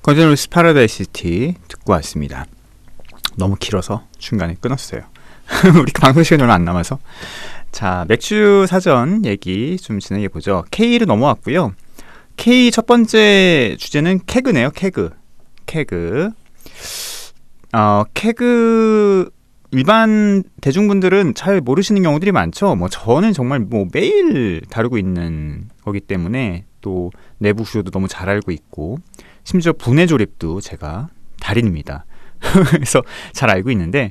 건전루이스 파라다이스 시티 듣고 왔습니다. 너무 길어서 중간에 끊었어요. 우리 방송 시간이 얼마 안 남아서. 자, 맥주 사전 얘기 좀 진행해보죠. K로 넘어왔고요. K 첫 번째 주제는 케그네요. 케그. 케그 일반 대중분들은 잘 모르시는 경우들이 많죠. 저는 정말 매일 다루고 있는 거기 때문에 또 내부 구조도 너무 잘 알고 있고 심지어 분해 조립도 제가 달인입니다. 그래서 잘 알고 있는데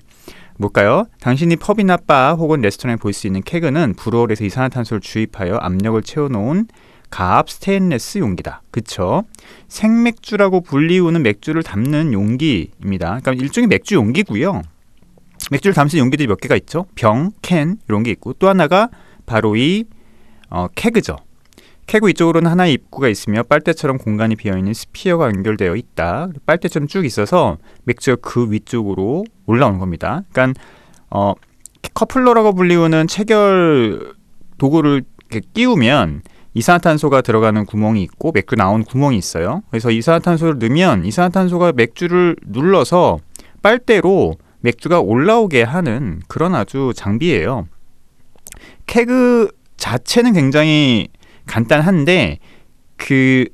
뭘까요? 당신이 펍이나 바 혹은 레스토랑에 볼 수 있는 케그는 브루어리에서 이산화탄소를 주입하여 압력을 채워놓은 가압 스테인레스 용기다. 그쵸? 생맥주라고 불리우는 맥주를 담는 용기입니다. 그러니까 일종의 맥주 용기고요. 맥주를 담는 용기들이 몇 개가 있죠. 병, 캔 이런 게 있고 또 하나가 바로 이 케그죠. 케그 위쪽으로는 하나의 입구가 있으며 빨대처럼 공간이 비어있는 스피어가 연결되어 있다. 빨대처럼 쭉 있어서 맥주가 그 위쪽으로 올라오는 겁니다. 그러니까 커플러라고 불리우는 체결 도구를 이렇게 끼우면 이산화탄소가 들어가는 구멍이 있고 맥주 나오는 구멍이 있어요. 그래서 이산화탄소를 넣으면 이산화탄소가 맥주를 눌러서 빨대로 맥주가 올라오게 하는 그런 아주 장비예요. 케그 자체는 굉장히 간단한데 그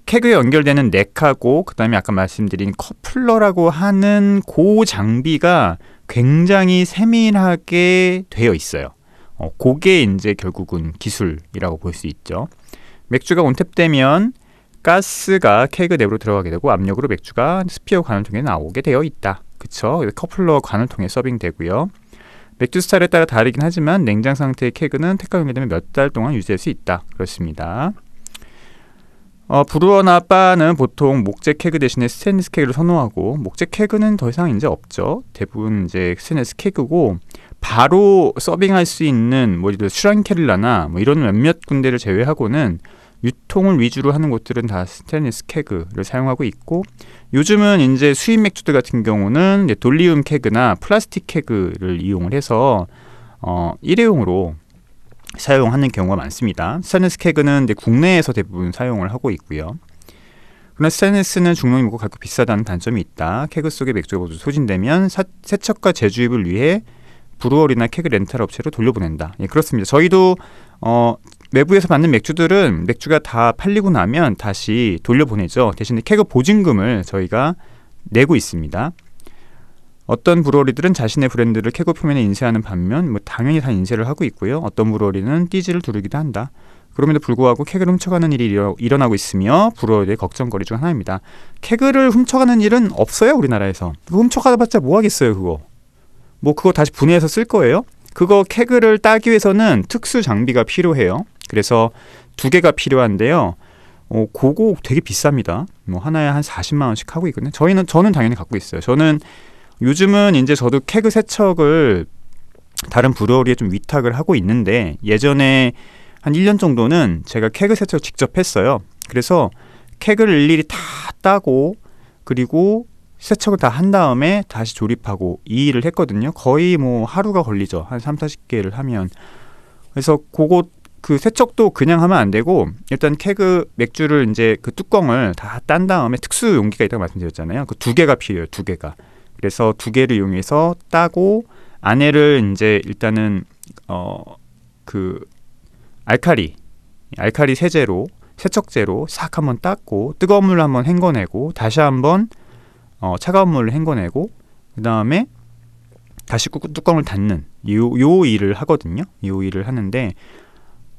케그에 연결되는 넥하고 그 다음에 아까 말씀드린 커플러라고 하는 그 장비가 굉장히 세밀하게 되어 있어요. 그게 이제 결국은 기술이라고 볼 수 있죠. 맥주가 온탭되면 가스가 케그 내부로 들어가게 되고 압력으로 맥주가 스피어 관을 통해 나오게 되어 있다. 그쵸? 커플러 관을 통해 서빙되고요. 맥주 스타일에 따라 다르긴 하지만 냉장 상태의 케그는 택가 연결되면 몇 달 동안 유지할 수 있다. 그렇습니다. 브루어나 바는 보통 목재 케그 대신에 스테인리스 케그를 선호하고 목재 케그는 더 이상 이제 없죠. 대부분 이제 스테인리스 케그고 바로 서빙할 수 있는 예를 들어 슈랑케릴라나 이런 몇몇 군데를 제외하고는 유통을 위주로 하는 곳들은 다 스테인리스 케그를 사용하고 있고 요즘은 이제 수입 맥주들 같은 경우는 이제 돌리움 케그나 플라스틱 케그를 이용을 해서 일회용으로 사용하는 경우가 많습니다. 스테인리스 케그는 이제 국내에서 대부분 사용을 하고 있고요. 그러나 스테인리스는 중량이 무겁고 가격 비싸다는 단점이 있다. 케그 속에 맥주가 모두 소진되면 세척과 재주입을 위해 브루어리나 케그 렌탈 업체로 돌려보낸다. 예, 그렇습니다. 저희도 외부에서 받는 맥주들은 맥주가 다 팔리고 나면 다시 돌려보내죠. 대신에 케그 보증금을 저희가 내고 있습니다. 어떤 브루어리들은 자신의 브랜드를 케그 표면에 인쇄하는 반면 당연히 다 인쇄를 하고 있고요. 어떤 브루어리는 띠지를 두르기도 한다. 그럼에도 불구하고 케그를 훔쳐가는 일이 일어나고 있으며 브루어리의 걱정거리 중 하나입니다. 케그를 훔쳐가는 일은 없어요. 우리나라에서. 훔쳐가봤자 뭐 하겠어요. 그거 다시 분해해서 쓸 거예요. 그거 케그를 따기 위해서는 특수 장비가 필요해요. 그래서 2개가 필요한데요. 그거 되게 비쌉니다. 하나에 한 40만 원씩 하고 있거든요. 저는 당연히 갖고 있어요. 저는 요즘은 이제 저도 케그 세척을 다른 브루어리에 좀 위탁을 하고 있는데 예전에 한 1년 정도는 제가 케그 세척을 직접 했어요. 그래서 케그를 일일이 다 따고 그리고 세척을 다 한 다음에 다시 조립하고 이 일을 했거든요. 거의 하루가 걸리죠. 한 30-40개를 하면. 그래서 그 세척도 그냥 하면 안 되고 일단 케그 맥주를 이제 그 뚜껑을 다 딴 다음에 특수 용기가 있다고 말씀드렸잖아요. 그 2개가 필요해요. 2개가. 그래서 2개를 이용해서 따고 안에를 이제 일단은 그 알칼리 세제로 세척제로 싹 한번 닦고 뜨거운 물로 한번 헹궈내고 다시 한번 차가운 물을 헹궈내고 그 다음에 다시 뚜껑을 닫는 요 일을 하거든요. 요 일을 하는데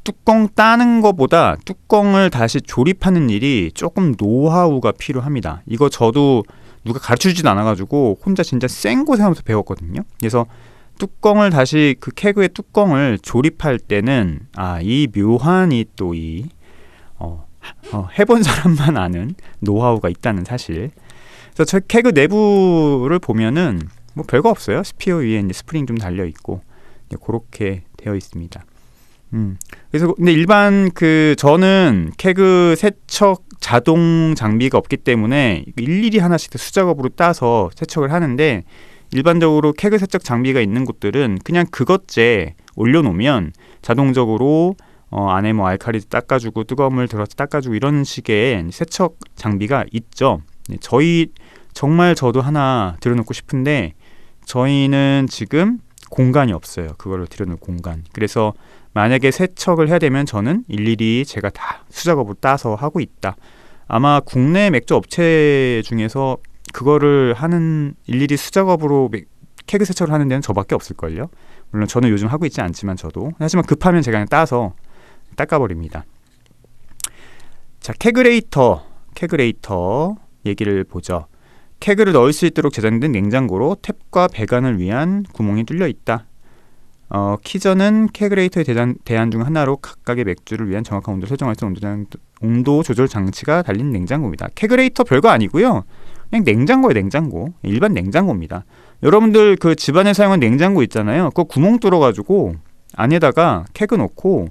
뚜껑 따는 것보다 뚜껑을 다시 조립하는 일이 조금 노하우가 필요합니다. 이거 저도 누가 가르쳐주진 않아가지고 혼자 진짜 생고생하면서 배웠거든요. 그래서 뚜껑을 다시 그 케그의 뚜껑을 조립할 때는 이 묘한 또 해본 사람만 아는 노하우가 있다는 사실. 그래서 저 케그 내부를 보면은 별거 없어요. 스피어 위에 이제 스프링 좀 달려 있고 그렇게 되어 있습니다. 그래서 근데 일반 저는 케그 세척 자동 장비가 없기 때문에 일일이 하나씩 수작업으로 따서 세척을 하는데 일반적으로 케그 세척 장비가 있는 곳들은 그냥 그것째 올려놓으면 자동적으로 안에 알칼리도 닦아주고 뜨거운 물 들어서 닦아주고 이런 식의 세척 장비가 있죠. 정말 저도 하나 들여놓고 싶은데 저희는 지금 공간이 없어요. 그거를 들여놓을 공간. 그래서 만약에 세척을 해야 되면 저는 일일이 제가 다 수작업으로 따서 하고 있다. 아마 국내 맥주 업체 중에서 그거를 하는 일일이 수작업으로 케그 세척을 하는 데는 저밖에 없을걸요. 물론 저는 요즘 하고 있지 않지만 하지만 급하면 제가 그냥 따서 닦아버립니다. 자, 케그레이터 얘기를 보죠. 케그를 넣을 수 있도록 제작된 냉장고로 탭과 배관을 위한 구멍이 뚫려 있다. 키저는 케그레이터의 대안 중 하나로 각각의 맥주를 위한 정확한 온도를 설정할 수 있는 온도 조절 장치가 달린 냉장고입니다. 케그레이터 별거 아니고요. 그냥 냉장고예요, 냉장고. 일반 냉장고입니다. 여러분들 그 집안에 사용한 냉장고 있잖아요. 그거 구멍 뚫어가지고 안에다가 케그 넣고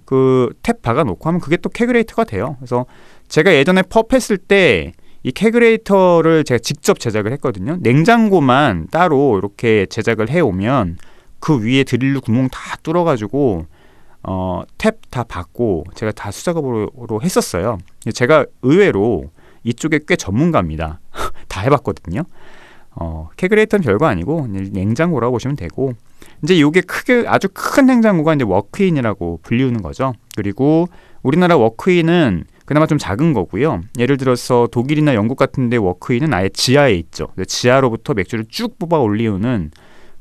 그 탭 박아놓고 하면 그게 또 케그레이터가 돼요. 그래서 제가 예전에 펍 했을 때 이 케그레이터를 제가 직접 제작을 했거든요. 냉장고만 따로 이렇게 제작을 해오면 그 위에 드릴로 구멍 다 뚫어가지고 탭 다 박고 제가 다 수작업으로 했었어요. 제가 의외로 이쪽에 꽤 전문가입니다. 다 해봤거든요. 케그레이터는 별거 아니고 냉장고라고 보시면 되고, 이제 이게 아주 큰 냉장고가 이제 워크인이라고 불리우는 거죠. 그리고 우리나라 워크인은 그나마 좀 작은 거고요. 예를 들어서 독일이나 영국 같은 데 워크인은 아예 지하에 있죠. 지하로부터 맥주를 쭉 뽑아 올리우는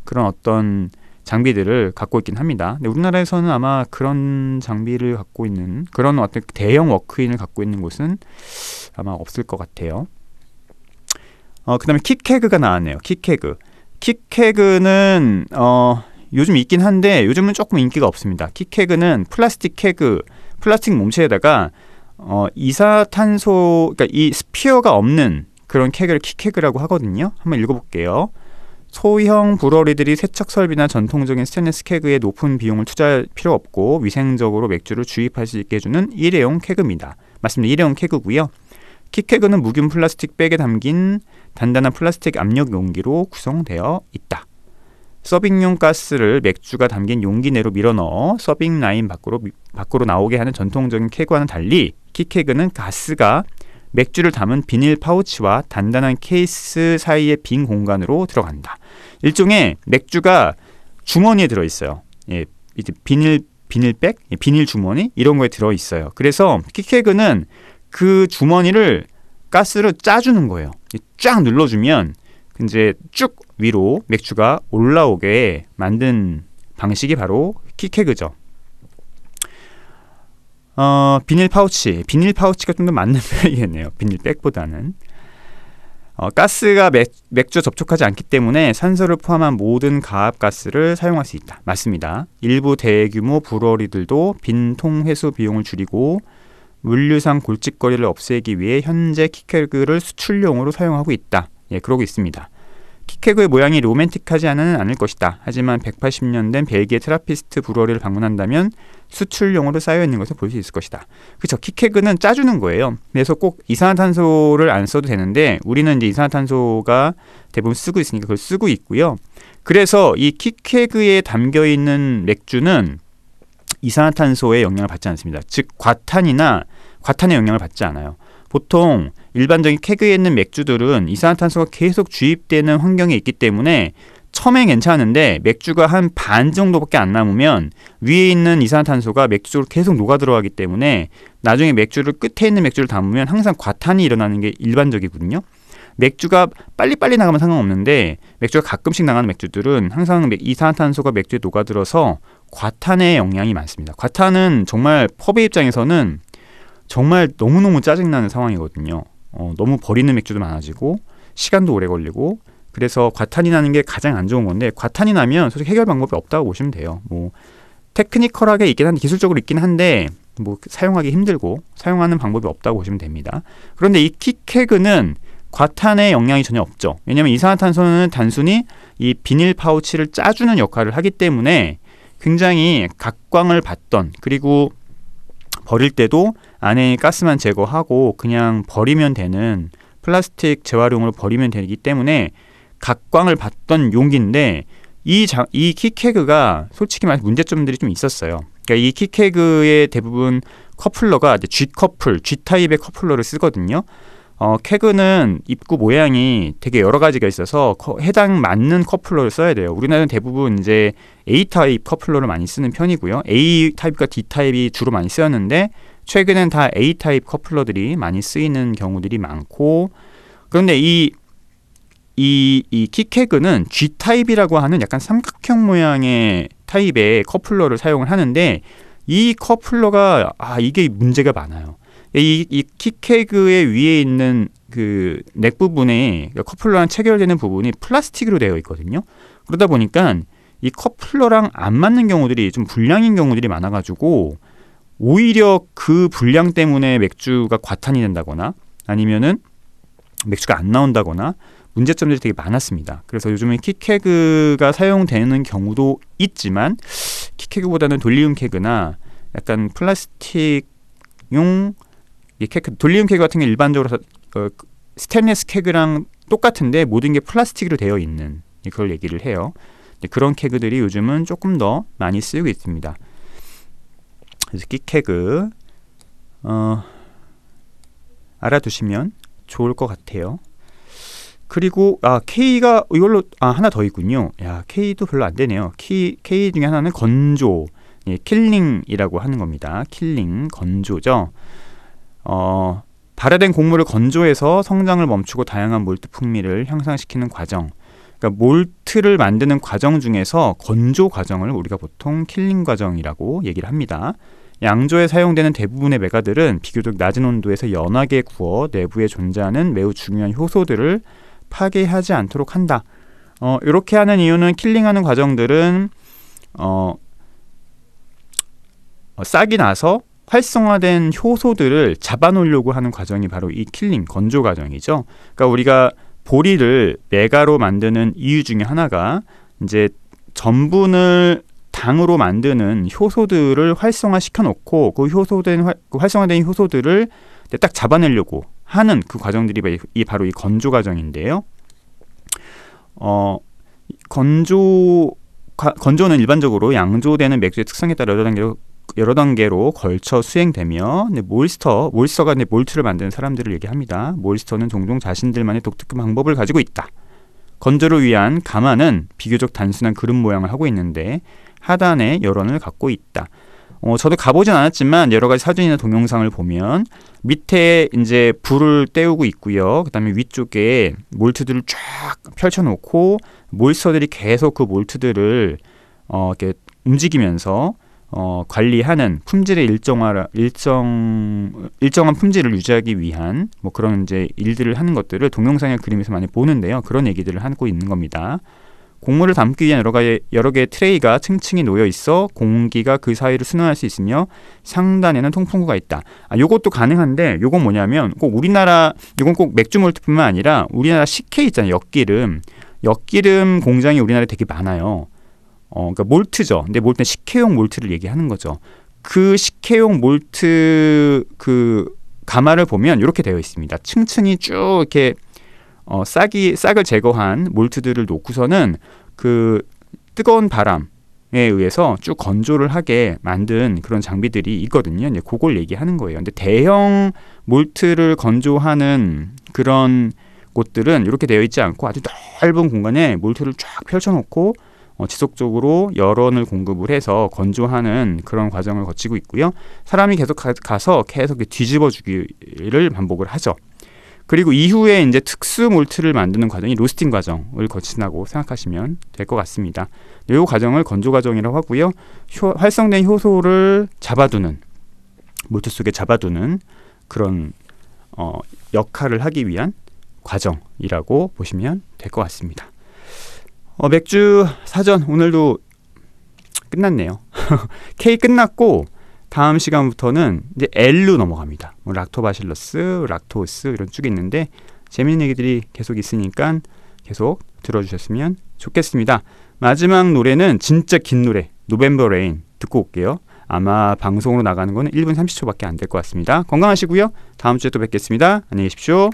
그런 어떤 장비들을 갖고 있긴 합니다. 근데 우리나라에서는 아마 그런 장비를 갖고 있는 그런 어떤 대형 워크인을 갖고 있는 곳은 아마 없을 것 같아요. 그 다음에 킥케그가 나왔네요. 킥케그는 요즘 있긴 한데 요즘은 조금 인기가 없습니다. 킥케그는 플라스틱 몸체에다가 이산화탄소, 그러니까 이 스피어가 없는 그런 케그를 킥케그라고 하거든요. 한번 읽어볼게요. 소형 브러리들이 세척 설비나 전통적인 스테인리스 케그에 높은 비용을 투자할 필요 없고 위생적으로 맥주를 주입할 수 있게 해주는 일회용 케그입니다. 맞습니다. 일회용 케그고요. 킥케그는 묵은 플라스틱 백에 담긴 단단한 플라스틱 압력 용기로 구성되어 있다. 서빙용 가스를 맥주가 담긴 용기 내로 밀어넣어 서빙 라인 밖으로 나오게 하는 전통적인 케그와는 달리 킥케그는 가스가 맥주를 담은 비닐 파우치와 단단한 케이스 사이의 빈 공간으로 들어간다. 일종의 맥주가 주머니에 들어있어요. 예, 이제 비닐백, 비닐 주머니 이런 거에 들어있어요. 그래서 킥케그는 그 주머니를 가스를 짜주는 거예요. 쫙 눌러주면 이제 쭉 위로 맥주가 올라오게 만든 방식이 바로 킥케그죠. 비닐 파우치가 좀 더 맞는 표현이겠네요. 비닐백보다는. 가스가 맥주에 접촉하지 않기 때문에 산소를 포함한 모든 가압가스를 사용할 수 있다. 맞습니다. 일부 대규모 브러리들도 빈통 회수 비용을 줄이고 물류상 골칫거리를 없애기 위해 현재 킥케그를 수출용으로 사용하고 있다. 예, 그러고 있습니다. 킥케그의 모양이 로맨틱하지는 않을 것이다. 하지만 180년 된 벨기에 트라피스트 브루어리를 방문한다면 수출용으로 쌓여있는 것을 볼 수 있을 것이다. 그렇죠. 킥케그는 짜주는 거예요. 그래서 꼭 이산화탄소를 안 써도 되는데 우리는 이제 이산화탄소가 대부분 쓰고 있으니까 그걸 쓰고 있고요. 그래서 이 킥케그에 담겨있는 맥주는 이산화탄소의 영향을 받지 않습니다. 즉 과탄의 영향을 받지 않아요. 보통 일반적인 케그에 있는 맥주들은 이산화탄소가 계속 주입되는 환경에 있기 때문에 처음엔 괜찮은데 맥주가 한 반 정도밖에 안 남으면 위에 있는 이산화탄소가 맥주 쪽으로 계속 녹아 들어가기 때문에 나중에 끝에 있는 맥주를 담으면 항상 과탄이 일어나는 게 일반적이거든요. 맥주가 빨리빨리 나가면 상관없는데 맥주가 가끔씩 나가는 맥주들은 항상 이산화탄소가 맥주에 녹아들어서 과탄의 영향이 많습니다. 과탄은 정말 펍의 입장에서는 정말 너무너무 짜증나는 상황이거든요. 너무 버리는 맥주도 많아지고 시간도 오래 걸리고 그래서 과탄이 나는 게 가장 안 좋은 건데 과탄이 나면 솔직히 해결 방법이 없다고 보시면 돼요. 뭐 테크니컬하게 있긴 한데 기술적으로 있긴 한데 뭐 사용하기 힘들고 사용하는 방법이 없다고 보시면 됩니다. 그런데 이 킥케그는 과탄의 영향이 전혀 없죠. 왜냐하면 이산화탄소는 단순히 이 비닐 파우치를 짜주는 역할을 하기 때문에 굉장히 각광을 받던 그리고 버릴 때도 안에 가스만 제거하고 그냥 버리면 되는 플라스틱 재활용으로 버리면 되기 때문에 각광을 받던 용기인데 이 킥케그가 솔직히 말해서 문제점들이 좀 있었어요. 그러니까 이 킥케그의 대부분 커플러가 G타입의 커플러를 쓰거든요. 캐그는 입구 모양이 되게 여러 가지가 있어서 해당 맞는 커플러를 써야 돼요. 우리나라는 대부분 이제 A 타입 커플러를 많이 쓰는 편이고요. A 타입과 D 타입이 주로 많이 쓰였는데 최근엔 다 A 타입 커플러들이 많이 쓰이는 경우들이 많고, 그런데 이 킥캐그는 G 타입이라고 하는 약간 삼각형 모양의 타입의 커플러를 사용을 하는데, 이 커플러가 이게 문제가 많아요. 이 킥캐그의 위에 있는 그 넥 부분에 커플러랑 체결되는 부분이 플라스틱으로 되어 있거든요. 그러다 보니까 이 커플러랑 안 맞는 경우들이 좀 불량인 경우들이 많아가지고 오히려 그 불량 때문에 맥주가 과탄이 된다거나 아니면은 맥주가 안 나온다거나 문제점들이 되게 많았습니다. 그래서 요즘에 킥캐그가 사용되는 경우도 있지만 킥캐그보다는 돌리움 캐그나 약간 플라스틱용 돌리움 캐그 같은 게 일반적으로 스테인리스 캐그랑 똑같은데 모든 게 플라스틱으로 되어 있는 그걸 얘기를 해요. 그런 캐그들이 요즘은 조금 더 많이 쓰이고 있습니다. 그래서 킥캐그 알아두시면 좋을 것 같아요. 그리고 K가 이걸로 하나 더 있군요. K도 별로 안 되네요. K 중에 하나는 건조, 킬링이라고 하는 겁니다. 킬링, 건조죠. 발효된 곡물을 건조해서 성장을 멈추고 다양한 몰트 풍미를 향상시키는 과정. 그러니까 몰트를 만드는 과정 중에서 건조 과정을 우리가 보통 킬링 과정이라고 얘기를 합니다. 양조에 사용되는 대부분의 메가들은 비교적 낮은 온도에서 연하게 구워 내부에 존재하는 매우 중요한 효소들을 파괴하지 않도록 한다. 이렇게 하는 이유는 킬링하는 과정들은 싹이 나서 활성화된 효소들을 잡아놓으려고 하는 과정이 바로 이 킬링, 건조 과정이죠. 그러니까 우리가 보리를 메가로 만드는 이유 중에 하나가 이제 전분을 당으로 만드는 효소들을 활성화시켜 놓고 그 활성화된 효소들을 딱 잡아내려고 하는 그 과정들이 바로 이 건조 과정인데요. 건조는 일반적으로 양조되는 맥주의 특성에 따라 여러 단계로 걸쳐 수행되며 몰스터가 몰트를 만드는 사람들을 얘기합니다. 몰스터는 종종 자신들만의 독특한 방법을 가지고 있다. 건조를 위한 가마는 비교적 단순한 그릇 모양을 하고 있는데 하단에 열원을 갖고 있다. 저도 가보진 않았지만 여러 가지 사진이나 동영상을 보면 밑에 이제 불을 때우고 있고요. 그다음에 위쪽에 몰트들을 쫙 펼쳐놓고 몰스터들이 계속 그 몰트들을 이렇게 움직이면서 관리하는 품질의 일정한 품질을 유지하기 위한 그런 이제 일들을 하는 것들을 동영상이나 그림에서 많이 보는데요. 그런 얘기들을 하고 있는 겁니다. 곡물을 담기 위한 여러 개의 트레이가 층층이 놓여 있어 공기가 그 사이를 순환할 수 있으며 상단에는 통풍구가 있다. 요것도 가능한데 요건 뭐냐면 이건 꼭 맥주 몰트뿐만 아니라 우리나라 식혜 있잖아요. 엿기름 공장이 우리나라에 되게 많아요. 그러니까 몰트죠. 근데 몰트는 식혜용 몰트를 얘기하는 거죠. 그 식혜용 몰트 그 가마를 보면 이렇게 되어 있습니다. 층층이 쭉 이렇게 싹을 제거한 몰트들을 놓고서는 그 뜨거운 바람에 의해서 쭉 건조를 하게 만든 그런 장비들이 있거든요. 이제 그걸 얘기하는 거예요. 근데 대형 몰트를 건조하는 그런 곳들은 이렇게 되어 있지 않고 아주 넓은 공간에 몰트를 쫙 펼쳐놓고 지속적으로 열원을 공급을 해서 건조하는 그런 과정을 거치고 있고요. 사람이 계속 가서 계속 뒤집어 주기를 반복을 하죠. 그리고 이후에 이제 특수 몰트를 만드는 과정이 로스팅 과정을 거친다고 생각하시면 될 것 같습니다. 이 과정을 건조 과정이라고 하고요. 활성된 효소를 몰트 속에 잡아두는 그런 역할을 하기 위한 과정이라고 보시면 될 것 같습니다. 맥주 사전 오늘도 끝났네요. K 끝났고 다음 시간부터는 이제 L로 넘어갑니다. 락토바실러스, 락토스 이런 쭉 있는데 재미있는 얘기들이 계속 있으니까 계속 들어주셨으면 좋겠습니다. 마지막 노래는 진짜 긴 노래 노벰버 레인 듣고 올게요. 아마 방송으로 나가는 거는 1분 30초밖에 안 될 것 같습니다. 건강하시고요. 다음 주에 또 뵙겠습니다. 안녕히 계십시오.